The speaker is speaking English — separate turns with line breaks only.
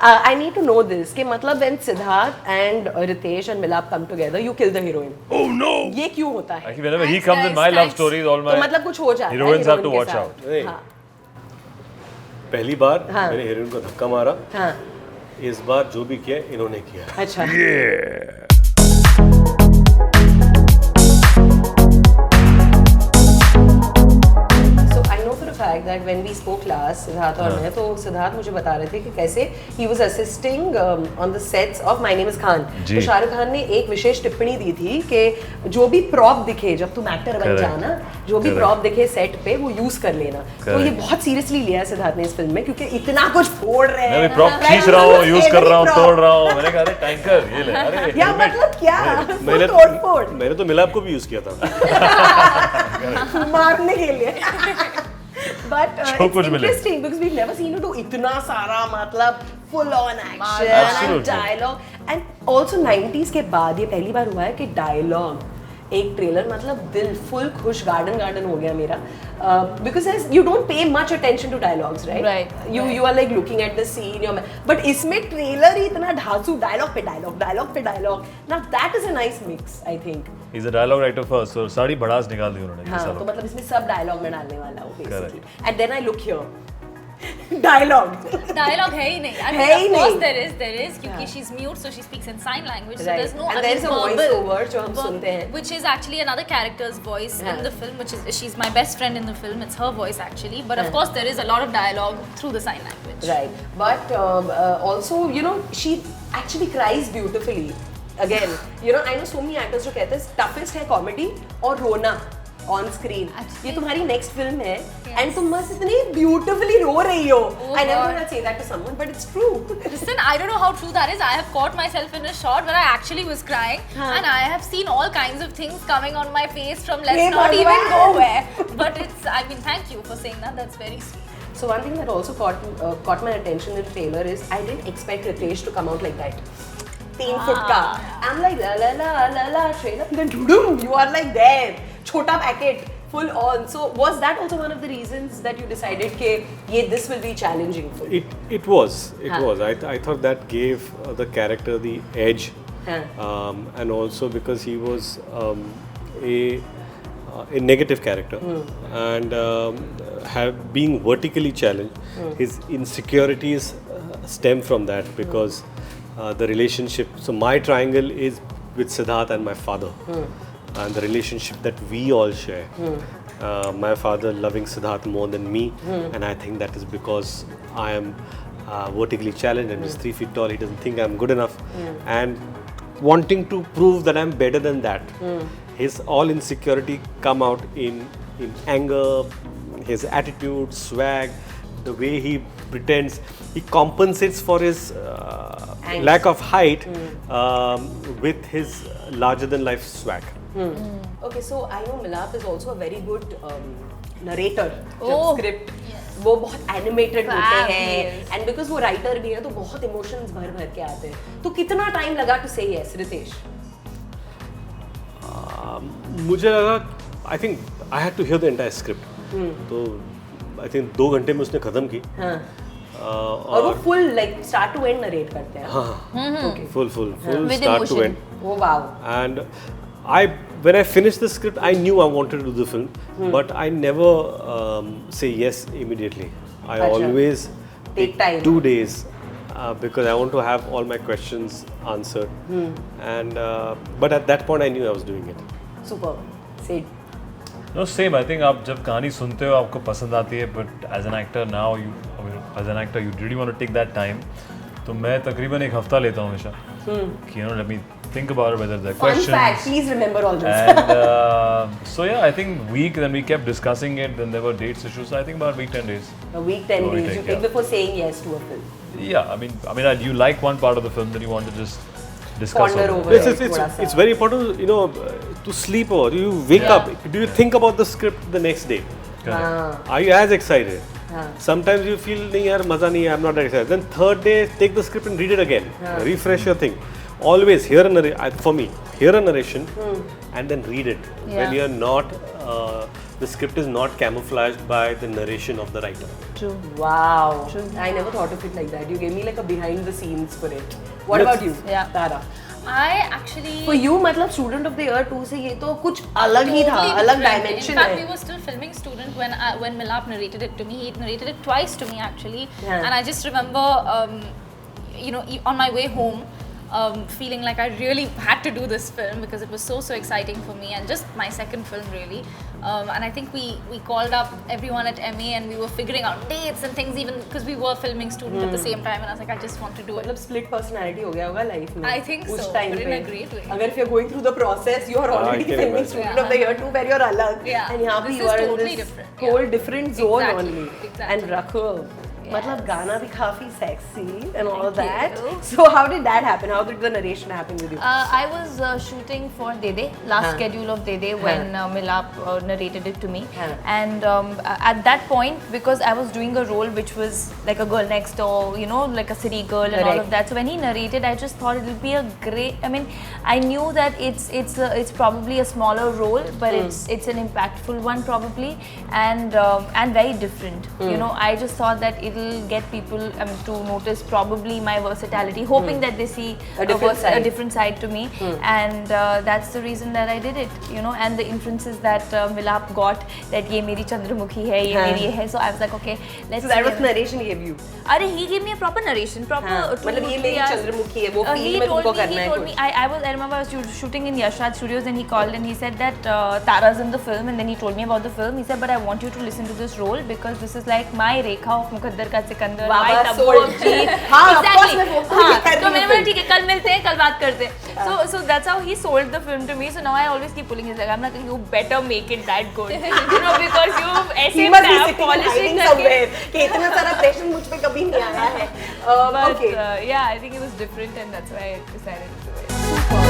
I need to know this कि मतलब when Siddharth and Ritesh and Milap come together, you kill the heroine.
Oh no!
ये क्यों होता है?
Actually, whenever he comes in my love stories, all my
तो मतलब कुछ हो जाता है
heroines have to
के
watch
साथ.
out.
हाँ.
पहली बार
हाँ.
मैंने हीरोइन को धक्का मारा.
हाँ.
इस बार जो भी किया इन्होंने किया.
अच्छा.
Yeah.
So I know for a fact that when we spoke last, Siddharth और मैं, तो सिद्धार्थ मुझे बता रहे थे कि कैसे he was assisting on the sets of My Name Is Khan. तो शाहरुख खान ने एक विशेष टिप्पणी दी थी कि जो भी प्रॉप दिखे जब तुम एक्टर बन जाना, जो भी प्रॉप दिखे सेट पे वो यूज कर लेना. तो ये बहुत सीरियसली लिया सिद्धार्थ ने इस फिल्म में क्योंकि इतना कुछ फोड़ रहे हैं.
मैं प्रॉप खींच रहा हूँ, यूज कर रहा हूँ, तोड़ रहा हूँ. मैंने कहा अरे टैंकर ये ले. अरे
या मतलब क्या? तोड़-फोड़.
मैंने तो मिलाप को भी यूज किया था.
मारने के लिए. But
जो
it's
कुछ मिले.
interesting because we've never seen you do इतना सारा मतलब full on action
Absolutely.
and dialogue and also 90s के बाद ये पहली बार हुआ है कि dialogue एक ट्रेलर मतलब दिल फुल खुश गार्डन हो गया मेरा because you don't pay much attention to dialogues right you are like looking at the scene but इसमें ट्रेलर ही इतना ढांसू डायलॉग पे dialogue now that is a nice mix I think.
He's a dialogue writer first, so सारी भड़ास निकाल दी उन्होंने.
हाँ, तो मतलब इसमें सब डायलॉग में डालने वाला हूँ basically. And then I look here. Dialogue
है ही नहीं. I mean, of course there is क्योंकि she's mute, so she speaks in sign language. So there's no
and there's a voice over जो हम सुनते हैं.
Which is actually another character's voice in the film, which is she's my best friend in the film. It's her voice actually, but of course there is a lot of dialogue through the sign language.
Right, but also you know she actually cries beautifully. Again, you know I know so many actors जो कहते हैं toughest है comedy और रोना on screen. ये तुम्हारी next film है and तुम बस इतनी beautifully रो रही हो. I never thought I'd say that to someone, but it's true.
Listen, I don't know how true that is. I have caught myself in a shot where I actually was crying, and I have seen all kinds of things coming on my face from let's not even go where. But it's, I mean, thank you for saying that. That's very sweet.
So one thing that also caught my attention in the trailer is I didn't expect Ritesh to come out like that. 3 foot का. I'm like la trailer. Then you are like there. छोटा packet, full on. So was that also one of the reasons that you decided कि this will be challenging for you?
It was. I thought that gave the character the edge, and also because he was a negative character, and being vertically challenged, his insecurities stem from that because the relationship. So my triangle is with Siddharth and my father. And the relationship that we all share. My father loving Siddharth more than me, and I think that is because I am vertically challenged and he's 3 feet tall. He doesn't think I'm good enough, and wanting to prove that I'm better than that. His all insecurity come out in anger, his attitude, swag, the way he pretends. He compensates for his lack of height with his larger than life swag.
Okay, so I know Milap is also a very good narrator. Script वो बहुत animated होते हैं and because वो writer भी है तो बहुत emotions भर के आते हैं. तो कितना time लगा to say yes, Ritesh?
मुझे लगा I think I had to hear the entire script. तो I think 2 घंटे में उसने खत्म की.
और वो full like start to end narrate करते हैं.
हाँ. Full
With
start to
emotion.
end.
Oh wow.
And when I finished the script, I knew I wanted to do the film, but I never say yes immediately. I always
take time.
2 days because I want to have all my questions answered. And but at that point, I knew I was doing it.
Super. Say.
No, same. I think आप जब कहानी सुनते हो आपको पसंद आती है, but as an actor now you really want to take that time. तो मैं तकरीबन 1 हफ्ता लेता हूँ हमेशा. You know, let me think about it, whether there are questions.
Fun fact, please remember all this.
And so yeah, I think then we kept discussing it, then there were dates issues, so I think about a week, 10 days.
A week, 10
What do you
days you
think,
take before saying yes to a film.
Yeah, I mean, you like one part of the film, then you want to just discuss
Ponder
on
over
it.
it.
It's very important, you know, to sleep over. You wake up. Do you think about the script the next day? Are you as excited? Sometimes you feel nahi yaar maza nahi hai, I'm not that excited. Then 3rd day, take the script and read it again. Refresh your thing. Always hear a narration and then read it. When you're not the script is not camouflaged by the narration of the writer.
True.
Wow.
True.
I never thought of it like that. You gave me like a behind the scenes for it. What about you?
Yeah.
Tara.
I actually.
For you, मतलब Student of the Year 2 से ये तो कुछ अलग ही था,
Totally
अलग
different.
dimension
In fact,
है.
we were still filming Student when Milap narrated it to me. He narrated it twice to me actually,
Yeah.
and I just remember, you know, on my way home, feeling like I really had to do this film because it was so exciting for me and just my second film really. And I think we called up everyone at MA and we were figuring out dates and things even because we were filming Student at the same time, and I was like, I just want to do it.
मतलब split personality हो गया होगा life में.
I think
उस
so,
time
but in
पे.
a great way.
अगर if you're going through the process, you are already
I can
filming
imagine.
Student of the Year 2 where you're अलग.
Yeah.
And यहाँ पे
This
you
is
are in
totally
this
different.
whole
Yeah.
different zone
Exactly.
only.
Exactly.
And रखो. मतलब गाना भी काफी sexy and all
Thank
that.
you.
So how did that happen? How did the narration happen with you?
I was shooting for Dede, last schedule of Dede when Milap narrated it to me. And at that point, because I was doing a role which was like a girl next door, you know, like a city girl and all
Correct.
of that. So when he narrated, I just thought it would be a great. I mean, I knew that it's probably a smaller role, but it's an impactful one probably, and very different. You know, I just thought that it'll get people to notice probably my versatility, hoping that they see
A different side.
to me, and that's the reason that I did it. You know, and the inferences that Milap got that ye meri Chandramukhi hai, ye meri ye hai. So I was like, okay, let's.
So that was narration he gave you.
Arey, he gave me a proper narration, proper.
मतलब ये मेरी चंद्रमुखी है, वो
he
feel में
told
तुमको
me,
करना
he
है
told
कुछ.
me, I remember I was shooting in Yashraj Studios and he called and he said that Tara's in the film, and then he told me about the film. He said, but I want you to listen to this role because this is like my Rekha of Mukhaddar Ka Sikandar, my
Baba
Tabu
sold.
of Jeet.
हाँ, of course
Exactly.
मैं वो
हाँ,
कर रही
तो
हूँ
मैंने बोला
फिर.
ठीक है कल मिलते हैं, कल बात करते हैं. So that's how he sold the film to me. So now I always keep pulling his leg. I'm like, you better make it that good, you know, because you
He
ऐसे
must be sitting and
polishing
hiding somewhere. कि इतना सारा pressure मुझ पे कभी नहीं आया है.
But
Okay.
yeah, I think it was different and that's why I decided to do it.
Super.